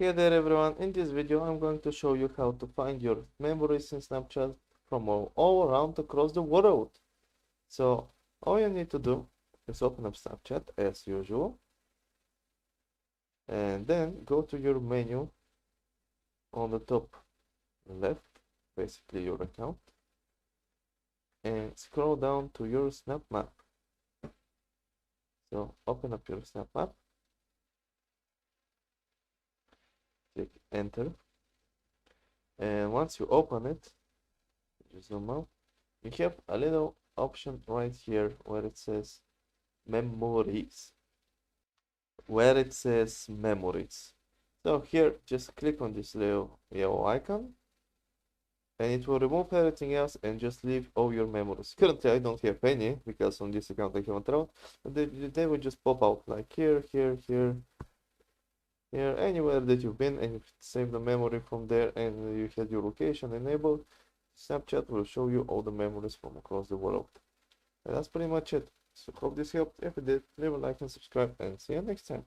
Hey there everyone, in this video I'm going to show you how to find your memories in Snapchat from all around across the world. So all you need to do is open up Snapchat as usual and then go to your menu on the top left, basically your account, and scroll down to your Snapmap. So open up your Snapmap, click enter, and once you open it, just zoom out, you have a little option right here where it says memories. So here just click on this little yellow icon and it will remove everything else and just leave all your memories. Currently I don't have any because on this account I haven't tried, but they will just pop out like here, anywhere that you've been, and you save the memory from there and you had your location enabled. Snapchat will show you all the memories from across the world. And that's pretty much it. So hope this helped. If it did, leave a like and subscribe, and see you next time.